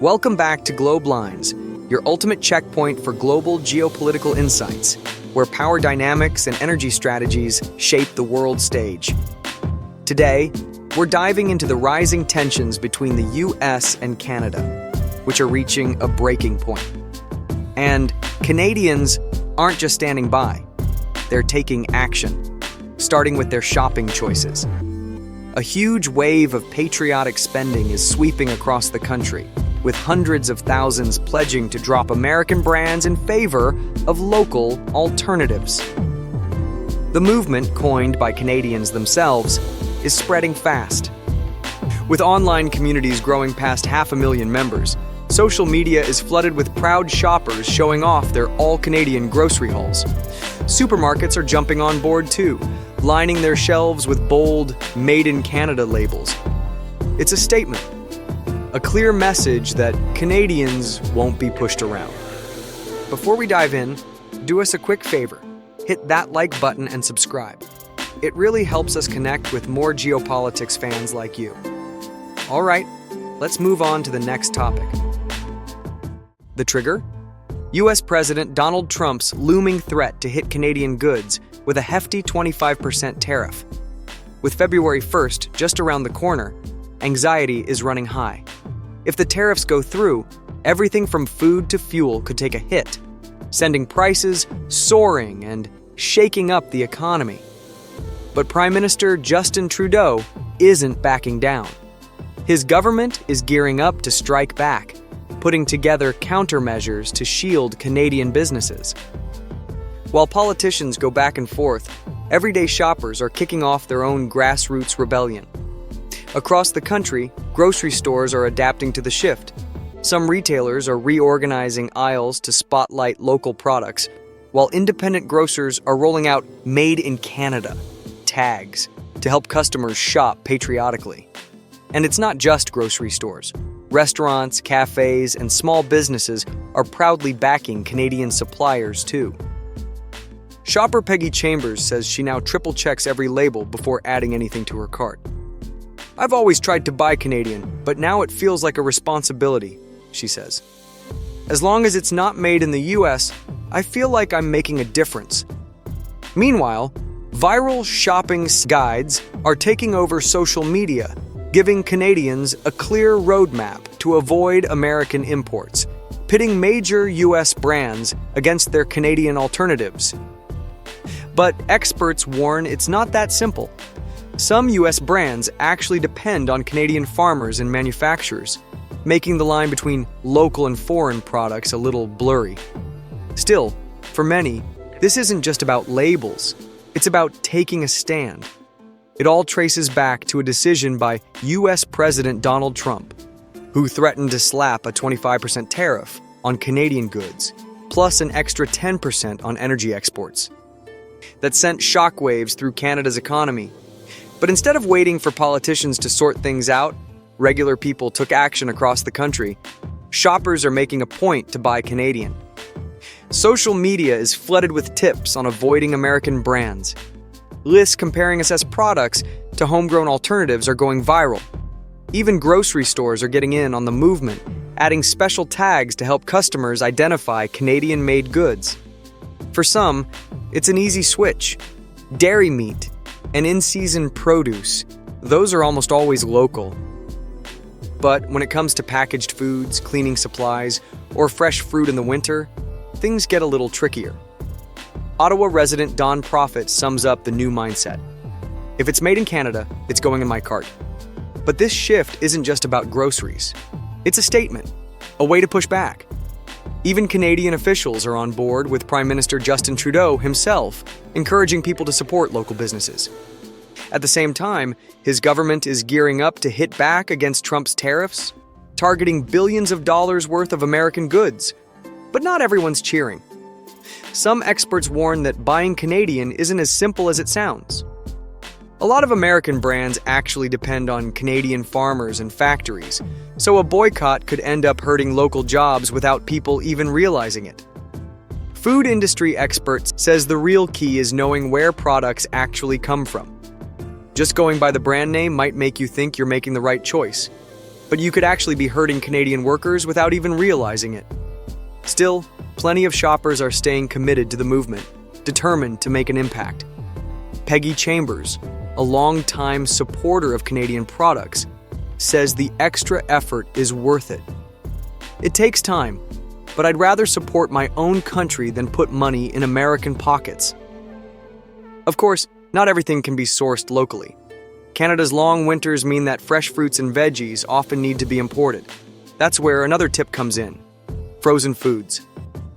Welcome back to Globe Lines, your ultimate checkpoint for global geopolitical insights, where power dynamics and energy strategies shape the world stage. Today, we're diving into the rising tensions between the U.S. and Canada, which are reaching a breaking point. And Canadians aren't just standing by, they're taking action, starting with their shopping choices. A huge wave of patriotic spending is sweeping across the country, with hundreds of thousands pledging to drop American brands in favor of local alternatives. The movement, coined by Canadians themselves, is spreading fast. With online communities growing past 500,000 members, social media is flooded with proud shoppers showing off their all-Canadian grocery hauls. Supermarkets are jumping on board too, lining their shelves with bold, Made in Canada labels. It's a statement, a clear message that Canadians won't be pushed around. Before we dive in, do us a quick favor. Hit that like button and subscribe. It really helps us connect with more geopolitics fans like you. All right, let's move on to the next topic. The trigger? U.S. President Donald Trump's looming threat to hit Canadian goods with a hefty 25% tariff. With February 1st just around the corner, anxiety is running high. If the tariffs go through, everything from food to fuel could take a hit, sending prices soaring and shaking up the economy. But Prime Minister Justin Trudeau isn't backing down. His government is gearing up to strike back, putting together countermeasures to shield Canadian businesses. While politicians go back and forth, everyday shoppers are kicking off their own grassroots rebellion. Across the country, grocery stores are adapting to the shift. Some retailers are reorganizing aisles to spotlight local products, while independent grocers are rolling out Made in Canada tags to help customers shop patriotically. And it's not just grocery stores. Restaurants, cafes, and small businesses are proudly backing Canadian suppliers too. Shopper Peggy Chambers says she now triple checks every label before adding anything to her cart. "I've always tried to buy Canadian, but now it feels like a responsibility," she says. "As long as it's not made in the U.S., I feel like I'm making a difference." Meanwhile, viral shopping guides are taking over social media, giving Canadians a clear roadmap to avoid American imports, pitting major U.S. brands against their Canadian alternatives. But experts warn it's not that simple. Some U.S. brands actually depend on Canadian farmers and manufacturers, making the line between local and foreign products a little blurry. Still, for many, this isn't just about labels. It's about taking a stand. It all traces back to a decision by U.S. President Donald Trump, who threatened to slap a 25% tariff on Canadian goods, plus an extra 10% on energy exports. That sent shockwaves through Canada's economy. But instead of waiting for politicians to sort things out, regular people took action across the country. Shoppers are making a point to buy Canadian. Social media is flooded with tips on avoiding American brands. Lists comparing us as products to homegrown alternatives are going viral. Even grocery stores are getting in on the movement, adding special tags to help customers identify Canadian-made goods. For some, it's an easy switch. Dairy meat and in-season produce, those are almost always local. But when it comes to packaged foods, cleaning supplies, or fresh fruit in the winter, things get a little trickier. Ottawa resident Don Profit sums up the new mindset. "If it's made in Canada, it's going in my cart." But this shift isn't just about groceries. It's a statement, a way to push back. Even Canadian officials are on board, with Prime Minister Justin Trudeau himself encouraging people to support local businesses. At the same time, his government is gearing up to hit back against Trump's tariffs, targeting billions of dollars worth of American goods. But not everyone's cheering. Some experts warn that buying Canadian isn't as simple as it sounds. A lot of American brands actually depend on Canadian farmers and factories, so a boycott could end up hurting local jobs without people even realizing it. Food industry experts says the real key is knowing where products actually come from. Just going by the brand name might make you think you're making the right choice. but you could actually be hurting Canadian workers without even realizing it. Still, plenty of shoppers are staying committed to the movement, determined to make an impact. Peggy Chambers, a longtime supporter of Canadian products, says the extra effort is worth it. It takes time, but I'd rather support my own country than put money in American pockets. Of course, not everything can be sourced locally. Canada's long winters mean that fresh fruits and veggies often need to be imported. That's where another tip comes in: frozen foods.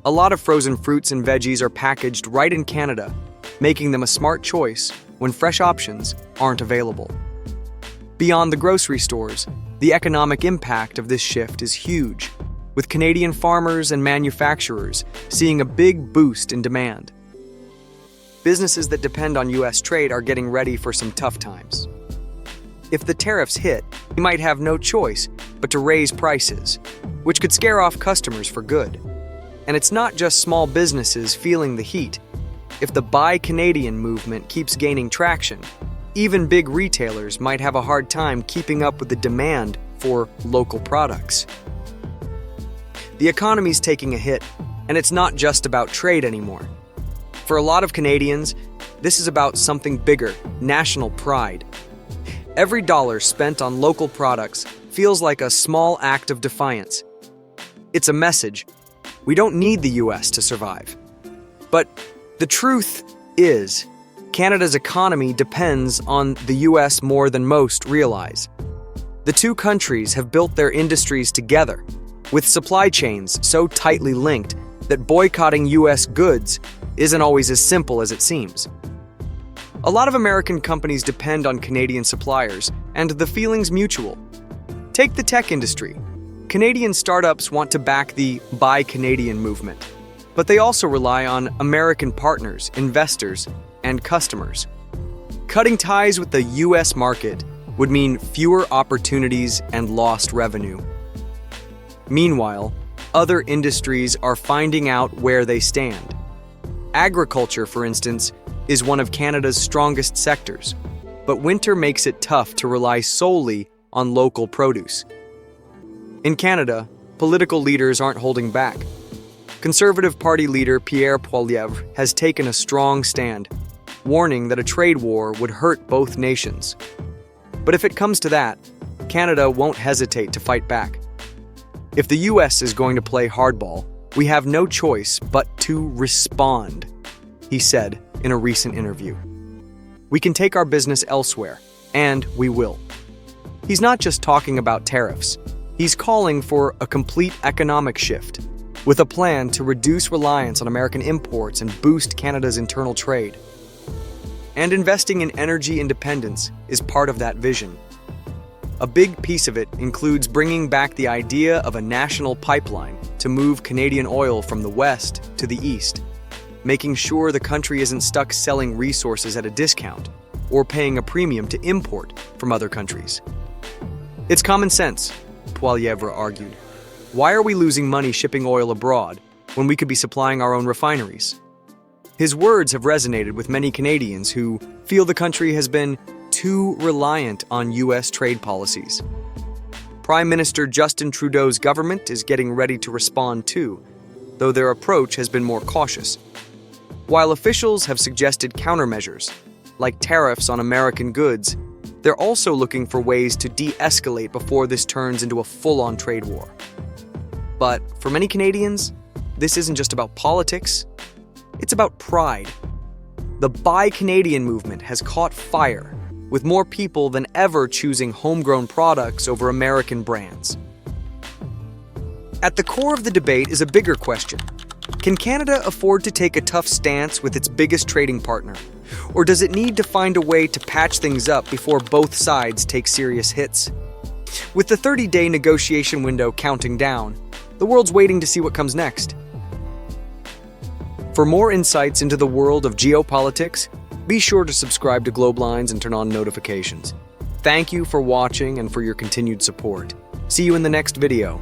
A lot of frozen fruits and veggies are packaged right in Canada, making them a smart choice when fresh options aren't available. Beyond the grocery stores, the economic impact of this shift is huge, with Canadian farmers and manufacturers seeing a big boost in demand. Businesses that depend on U.S. trade are getting ready for some tough times. If the tariffs hit, you might have no choice but to raise prices, which could scare off customers for good. And it's not just small businesses feeling the heat. If the Buy Canadian movement keeps gaining traction, even big retailers might have a hard time keeping up with the demand for local products. The economy's taking a hit, and it's not just about trade anymore. For a lot of Canadians, this is about something bigger: national pride. Every dollar spent on local products feels like a small act of defiance. It's a message: we don't need the U.S. to survive. But the truth is, Canada's economy depends on the U.S. more than most realize. The two countries have built their industries together, with supply chains so tightly linked that boycotting U.S. goods isn't always as simple as it seems. A lot of American companies depend on Canadian suppliers, and the feeling's mutual. Take the tech industry. Canadian startups want to back the Buy Canadian movement, but they also rely on American partners, investors, and customers. Cutting ties with the U.S. market would mean fewer opportunities and lost revenue. Meanwhile, other industries are finding out where they stand. Agriculture, for instance, is one of Canada's strongest sectors, but winter makes it tough to rely solely on local produce. In Canada, political leaders aren't holding back. Conservative Party leader Pierre Poilievre has taken a strong stand, warning that a trade war would hurt both nations. But if it comes to that, Canada won't hesitate to fight back. If the U.S. is going to play hardball, we have no choice but to respond, he said in a recent interview. We can take our business elsewhere, and we will. He's not just talking about tariffs. He's calling for a complete economic shift, with a plan to reduce reliance on American imports and boost Canada's internal trade. And investing in energy independence is part of that vision. A big piece of it includes bringing back the idea of a national pipeline to move Canadian oil from the west to the east, making sure the country isn't stuck selling resources at a discount or paying a premium to import from other countries. It's common sense, Poilievre argued. Why are we losing money shipping oil abroad when we could be supplying our own refineries? His words have resonated with many Canadians who feel the country has been too reliant on U.S. trade policies. Prime Minister Justin Trudeau's government is getting ready to respond too, though their approach has been more cautious. While officials have suggested countermeasures, like tariffs on American goods, they're also looking for ways to de-escalate before this turns into a full-on trade war. But for many Canadians, this isn't just about politics, it's about pride. The Buy Canadian movement has caught fire, with more people than ever choosing homegrown products over American brands. At the core of the debate is a bigger question. Can Canada afford to take a tough stance with its biggest trading partner? Or does it need to find a way to patch things up before both sides take serious hits? With the 30-day negotiation window counting down, the world's waiting to see what comes next. For more insights into the world of geopolitics, be sure to subscribe to Globelines and turn on notifications. Thank you for watching and for your continued support. See you in the next video.